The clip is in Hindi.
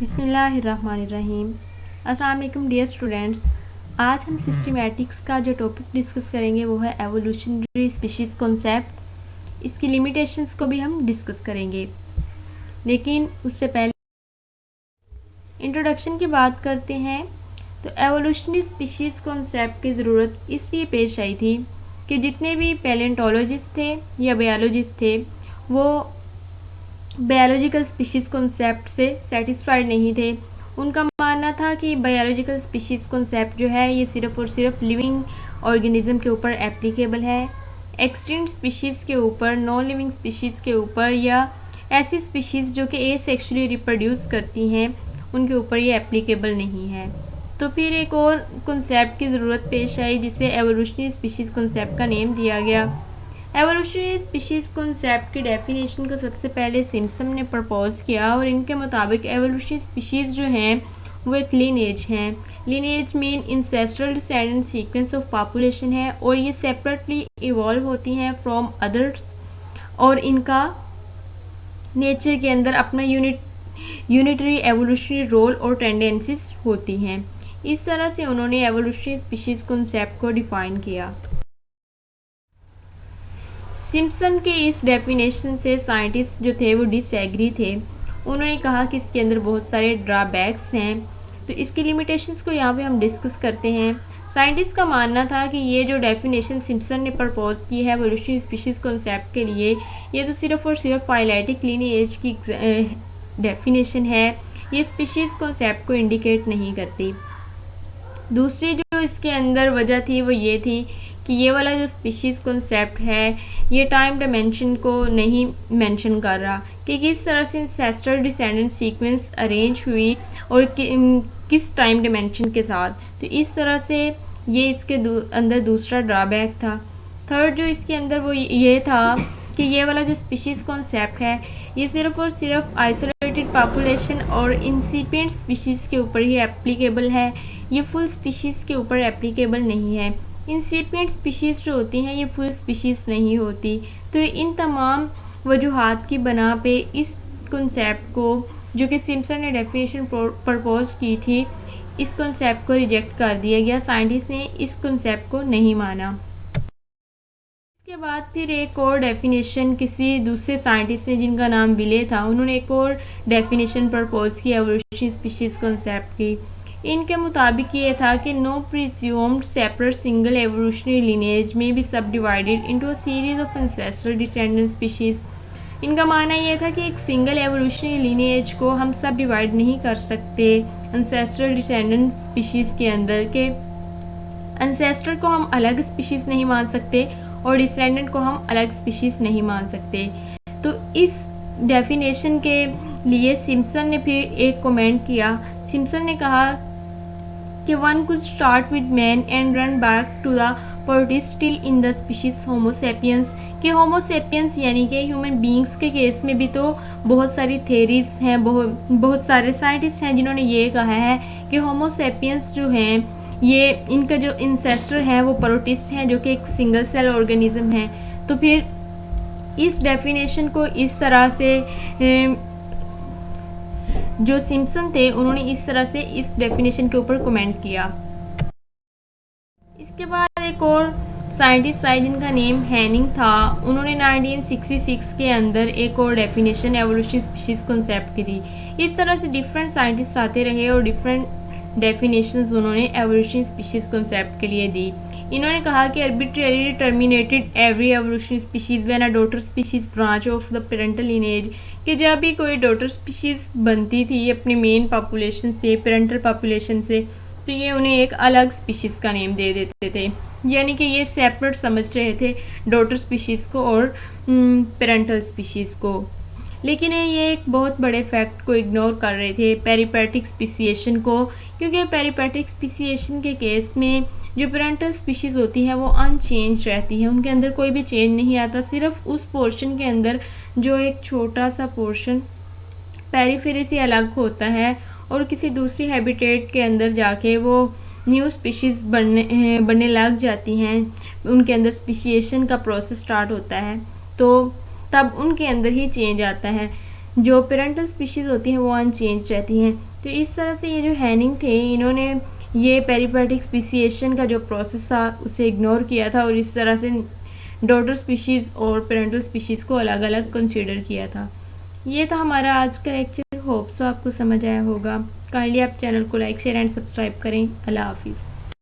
बिस्मिल्लाहिर्रहमानिर्रहीम। अस्सलाम वालेकुम डियर स्टूडेंट्स। आज हम सिस्टमैटिक्स का जो टॉपिक डिस्कस करेंगे वो है एवोल्यूशनरी स्पीशीज़ कॉन्सेप्ट। इसकी लिमिटेशंस को भी हम डिस्कस करेंगे, लेकिन उससे पहले इंट्रोडक्शन की बात करते हैं। तो एवोल्यूशनरी स्पीशीज़ कॉन्सेप्ट की ज़रूरत इसलिए पेश आई थी कि जितने भी पैलेंटोलॉजिस्ट थे या बायोलॉजिस्ट थे वो बायोलॉजिकल स्पीशीज़ कॉन्सेप्ट से सेटिस्फाइड नहीं थे। उनका मानना था कि बायोलॉजिकल स्पीशीज़ कॉन्सेप्ट जो है ये सिर्फ़ और सिर्फ लिविंग ऑर्गेनिज्म के ऊपर एप्लीकेबल है, एक्सटिंक्ट स्पीशीज़ के ऊपर, नॉन लिविंग स्पीशीज़ के ऊपर या ऐसी स्पीशीज़ जो कि एसेक्सुअली रिप्रोड्यूस करती हैं उनके ऊपर ये एप्लीकेबल नहीं है। तो फिर एक और कॉन्सेप्ट की ज़रूरत पेश आई जिसे एवोल्यूशनरी स्पीशीज़ कॉन्सेप्ट का नेम दिया गया। एवोल्यूशनरी स्पीशीज़ कॉन्सेप्ट की डेफिनेशन को सबसे पहले सिम्पसन ने प्रपोज किया और इनके मुताबिक एवोल्यूशनरी स्पीशीज़ जो हैं वो एक लीनेज हैं। Lineage mean ancestral descendant sequence of population है और ये सेपरेटली इवॉल्व होती हैं फ्रॉम अदर्स और इनका नेचर के अंदर अपना यूनिटरी एवोल्यूशनरी रोल और टेंडेंसीज होती हैं। इस तरह से उन्होंने एवोल्यूशनरी स्पीशीज़ कॉन्सेप्ट को डिफाइन किया। सिम्पसन के इस डेफिनेशन से साइंटिस्ट जो थे वो डिसएग्री थे। उन्होंने कहा कि इसके अंदर बहुत सारे ड्रॉबैक्स हैं। तो इसकी लिमिटेशंस को यहाँ पे हम डिस्कस करते हैं। साइंटिस्ट का मानना था कि ये जो डेफिनेशन सिम्पसन ने प्रपोज की है एवोल्यूशनरी स्पीशीज़ कॉन्सेप्ट के लिए, ये तो सिर्फ और सिर्फ फाइलेटिक लीनिएज की डेफिनेशन है, ये स्पीशीज़ कॉन्सेप्ट को इंडिकेट नहीं करती। दूसरी जो इसके अंदर वजह थी वो ये थी कि ये वाला जो स्पीशीज़ कॉन्सेप्ट है ये टाइम डायमेंशन को नहीं मेंशन कर रहा कि किस तरह से इंसेस्ट्रल डिसेंडेंट सीक्वेंस अरेंज हुई और किस टाइम डायमेंशन के साथ। तो इस तरह से ये इसके अंदर दूसरा ड्रॉबैक था। थर्ड जो इसके अंदर वो ये था कि ये वाला जो स्पीशीज़ कॉन्सेप्ट है ये सिर्फ और सिर्फ आइसोलेटेड पॉपुलेशन और इंसिपिएंट स्पीशीज़ के ऊपर ही एप्लीकेबल है, ये फुल स्पीशीज़ के ऊपर एप्लीकेबल नहीं है। इंसिपिएंट स्पीशीज़ जो होती हैं ये फुल स्पीशीज़ नहीं होती। तो इन तमाम वजूहात की बना पे इस कॉन्सेप्ट को जो कि सिम्पसन ने डेफिनेशन प्रपोज की थी, इस कॉन्सेप्ट को रिजेक्ट कर दिया गया। साइंटिस्ट ने इस कॉन्सेप्ट को नहीं माना। इसके बाद फिर एक और डेफिनेशन किसी दूसरे साइंटिस्ट ने जिनका नाम विले था, उन्होंने एक और डेफिनेशन प्रपोज की एवोल्यूशनरी स्पीशीज़ कॉन्सेप्ट की। इनके मुताबिक ये था कि no presumed separate single evolutionary lineage में be subdivided into a series of ancestral descendant species. इनका मानना ये था कि एक सिंगल एवोल्यूशनरी लिनेज को हम सब डिवाइड नहीं कर सकते एंसेस्ट्रल डिसेंडेंट स्पीशीज़ के अंदर के एंसेस्टर को हम अलग स्पीशीज़ नहीं मान सकते और डिसेंडेंट को हम अलग स्पीशीज़ नहीं मान सकते। तो इस डेफिनेशन के लिए सिम्पसन ने फिर एक कमेंट किया। सिम्पसन ने कहा कि one could start with man and run back to the protist still in the species Homo sapiens. कि होमो सेपियंस यानी कि ह्यूमन बींग्स के केस में भी तो बहुत सारी थेरीज हैं, बहुत सारे साइंटिस्ट हैं जिन्होंने ये कहा है कि होमो सेपियंस जो हैं ये इनका जो इंसेस्टर है वो प्रोटिस्ट हैं जो कि एक सिंगल सेल ऑर्गेनिज्म है। तो फिर इस डेफिनेशन को इस तरह से जो सिम्पसन थे उन्होंने इस तरह से इस डेफिनेशन के ऊपर कमेंट किया। इसके बाद एक और साइंटिस्ट आए जिनका नेम हैनिंग था। उन्होंने 1966 के अंदर एक और डेफिनेशन एवोल्यूशनरी स्पीशीज़ कॉन्सेप्ट की थी। इस तरह से डिफरेंट साइंटिस्ट आते रहे और डिफरेंट डेफिनेशंस उन्होंने एवोल्यूशनरी स्पीशीज़ कॉन्सेप्ट के लिए दी। इन्होंने कहा कि arbitrarily terminated every evolutionary species when a daughter species branch of the parental lineage। कि जब भी कोई डॉटर स्पीशीज़ बनती थी अपनी मेन पॉपुलेशन से, पेरेंटल पॉपुलेशन से, तो ये उन्हें एक अलग स्पीशीज़ का नेम दे देते थे, यानी कि ये सेपरेट समझ रहे थे डॉटर स्पीशीज़ को और पेरेंटल स्पीशीज़ को। लेकिन ये एक बहुत बड़े फैक्ट को इग्नोर कर रहे थे, पेरिपेटिक स्पीसिएशन को, क्योंकि पेरिपेटिक स्पीसिएशन के केस में जो पेरेंटल स्पीशीज़ होती हैं वो अनचेंज रहती हैं, उनके अंदर कोई भी चेंज नहीं आता। सिर्फ उस पोर्शन के अंदर जो एक छोटा सा पोर्शन पेरीफेरी से अलग होता है और किसी दूसरी हैबिटेट के अंदर जाके वो न्यू स्पीशीज़ बनने लग जाती हैं, उनके अंदर स्पीशिएशन का प्रोसेस स्टार्ट होता है, तो तब उनके अंदर ही चेंज आता है। जो पेरेंटल स्पीशीज़ होती हैं वो अनचेंज रहती हैं। तो इस तरह से ये जो हैनिंग थे, इन्होंने ये पेरिपेटिक स्पीसिएशन का जो प्रोसेस था उसे इग्नोर किया था और इस तरह से डॉटर स्पीशीज़ और पेरेंटल स्पीशीज़ को अलग अलग कंसीडर किया था। ये था हमारा आज का लेक्चर। होप सो आपको समझ आया होगा। काइंडली आप चैनल को लाइक शेयर एंड सब्सक्राइब करें। अल्लाह हाफिज़।